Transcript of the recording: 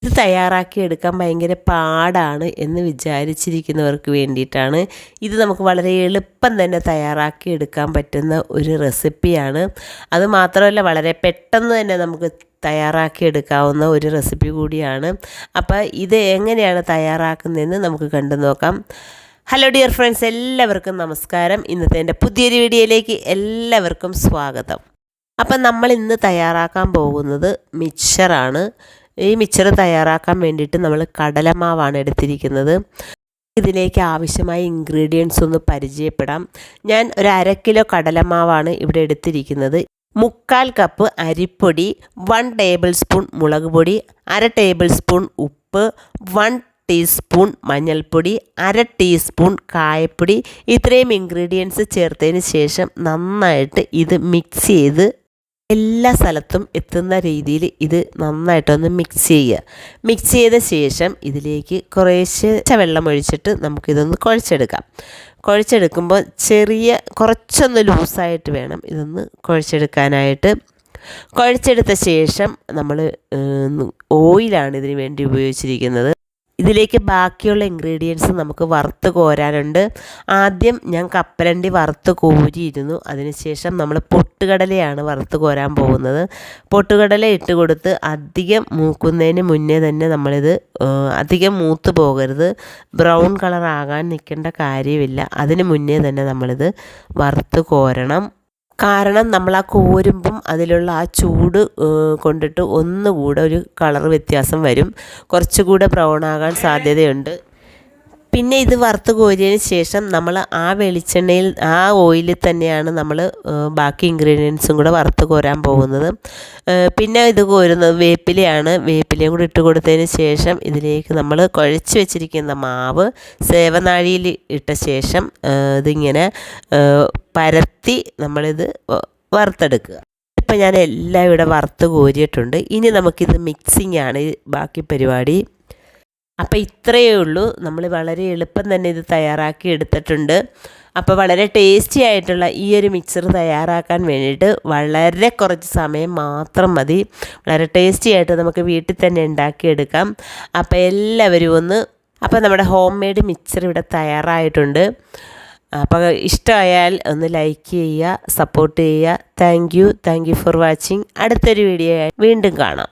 ഇത് തയ്യാറാക്കിയെടുക്കാൻ ഭയങ്കര പാടാണ് എന്ന് വിചാരിച്ചിരിക്കുന്നവർക്ക് വേണ്ടിയിട്ടാണ്. ഇത് നമുക്ക് വളരെ എളുപ്പം തന്നെ തയ്യാറാക്കിയെടുക്കാൻ പറ്റുന്ന ഒരു റെസിപ്പിയാണ്. അതുമാത്രമല്ല വളരെ പെട്ടെന്ന് തന്നെ നമുക്ക് തയ്യാറാക്കിയെടുക്കാവുന്ന ഒരു റെസിപ്പി കൂടിയാണ്. അപ്പോൾ ഇത് എങ്ങനെയാണ് തയ്യാറാക്കുന്നതെന്ന് നമുക്ക് കണ്ടു നോക്കാം. ഹലോ ഡിയർ ഫ്രണ്ട്സ്, എല്ലാവർക്കും നമസ്കാരം. ഇന്നത്തെ എൻ്റെ പുതിയൊരു വീഡിയോയിലേക്ക് എല്ലാവർക്കും സ്വാഗതം. അപ്പം നമ്മൾ ഇന്ന് തയ്യാറാക്കാൻ പോകുന്നത് മിക്സ്ചറാണ്. ഈ മിക്സ്ചർ തയ്യാറാക്കാൻ വേണ്ടിയിട്ട് നമ്മൾ കടലമാവാണ് എടുത്തിരിക്കുന്നത്. ഇതിലേക്ക് ആവശ്യമായ ഇൻഗ്രീഡിയൻസ് ഒന്ന് പരിചയപ്പെടാം. ഞാൻ ഒരു 1/2 കിലോ കടലമാവാണ് ഇവിടെ എടുത്തിരിക്കുന്നത്. 1/4 കപ്പ് അരിപ്പൊടി, 1 ടേബിൾ സ്പൂൺ മുളക് പൊടി, 1/2 ടേബിൾ സ്പൂൺ ഉപ്പ്, 1 ടീസ്പൂൺ മഞ്ഞൾപ്പൊടി, 1/2 ടീസ്പൂൺ കായപ്പൊടി. ഇത്രയും ഇൻഗ്രീഡിയൻസ് ചേർത്തതിന് ശേഷം നന്നായിട്ട് ഇത് മിക്സ് ചെയ്ത് എല്ലാ സ്ഥലത്തും എത്തുന്ന രീതിയിൽ ഇത് നന്നായിട്ടൊന്ന് മിക്സ് ചെയ്യുക. മിക്സ് ചെയ്ത ശേഷം ഇതിലേക്ക് കുറേശ്ശെ വെള്ളം ഒഴിച്ചിട്ട് നമുക്കിതൊന്ന് കുഴച്ചെടുക്കാം. കുഴച്ചെടുക്കുമ്പോൾ കുറച്ചൊന്ന് ലൂസായിട്ട് വേണം ഇതൊന്ന് കുഴച്ചെടുക്കാനായിട്ട്. കുഴച്ചെടുത്ത ശേഷം നമ്മൾ ഓയിലാണ് ഇതിന് വേണ്ടി ഉപയോഗിച്ചിരിക്കുന്നത്. ഇതിലേക്ക് ബാക്കിയുള്ള ഇൻഗ്രീഡിയൻസ് നമുക്ക് വറുത്ത് കോരാനുണ്ട്. ആദ്യം ഞാൻ കപ്പലണ്ടി വറുത്ത് കോരിയിരുന്നു. അതിനുശേഷം നമ്മൾ പൊട്ടുകടലയാണ് വറുത്ത് കോരാൻ പോകുന്നത്. പൊട്ടുകടല ഇട്ട് കൊടുത്ത് അധികം മൂക്കുന്നതിന് മുന്നേ തന്നെ നമ്മളിത് അധികം മൂത്ത് പോകരുത്, ബ്രൗൺ കളർ ആകാൻ നിൽക്കേണ്ട കാര്യമില്ല. അതിന് മുന്നേ തന്നെ നമ്മളിത് വറുത്ത് കോരണം. കാരണം നമ്മൾ ആ കോരുമ്പം അതിലുള്ള ആ ചൂട് കൊണ്ടിട്ട് ഒന്നുകൂടെ ഒരു കളർ വ്യത്യാസം വരും, കുറച്ചുകൂടെ ബ്രൗൺ ആകാൻ സാധ്യതയുണ്ട്. പിന്നെ ഇത് വറുത്ത് കോരിയതിന് ശേഷം നമ്മൾ ആ വെളിച്ചെണ്ണയിൽ ആ ഓയിലിൽ തന്നെയാണ് നമ്മൾ ബാക്കി ഇൻഗ്രീഡിയൻസും കൂടെ വറുത്ത് കോരാൻ പോകുന്നത്. പിന്നെ ഇത് കോരുന്നത് വേപ്പിലയാണ്. വേപ്പിലയും കൂടി ഇട്ട് കൊടുത്തതിന് ശേഷം ഇതിലേക്ക് നമ്മൾ കുഴച്ച് വെച്ചിരിക്കുന്ന മാവ് സേവനാഴിയിൽ ഇട്ട ശേഷം ഇതിങ്ങനെ പരത്തി നമ്മളിത് വറുത്തെടുക്കുക. ഇപ്പം ഞാൻ എല്ലാം ഇവിടെ വറുത്ത് കോരിയിട്ടുണ്ട്. ഇനി നമുക്കിത് മിക്സിംഗ് ആണ് ബാക്കി പരിപാടി. അപ്പോൾ ഇത്രയേ ഉള്ളൂ. നമ്മൾ വളരെ എളുപ്പം തന്നെ ഇത് തയ്യാറാക്കി എടുത്തിട്ടുണ്ട്. അപ്പോൾ വളരെ ടേസ്റ്റി ആയിട്ടുള്ള ഈ ഒരു മിക്സർ തയ്യാറാക്കാൻ വേണ്ടിയിട്ട് വളരെ കുറച്ച് സമയം മാത്രം മതി. വളരെ ടേസ്റ്റി ആയിട്ട് നമുക്ക് വീട്ടിൽ തന്നെ ഉണ്ടാക്കിയെടുക്കാം. അപ്പോൾ നമ്മുടെ ഹോം മെയ്ഡ് മിക്സർ ഇവിടെ തയ്യാറായിട്ടുണ്ട്. അപ്പോൾ ഇഷ്ടമായാൽ ഒന്ന് ലൈക്ക് ചെയ്യുക, സപ്പോർട്ട് ചെയ്യുക. Thank you for watching. അടുത്തൊരു വീഡിയോ ആയി വീണ്ടും കാണാം.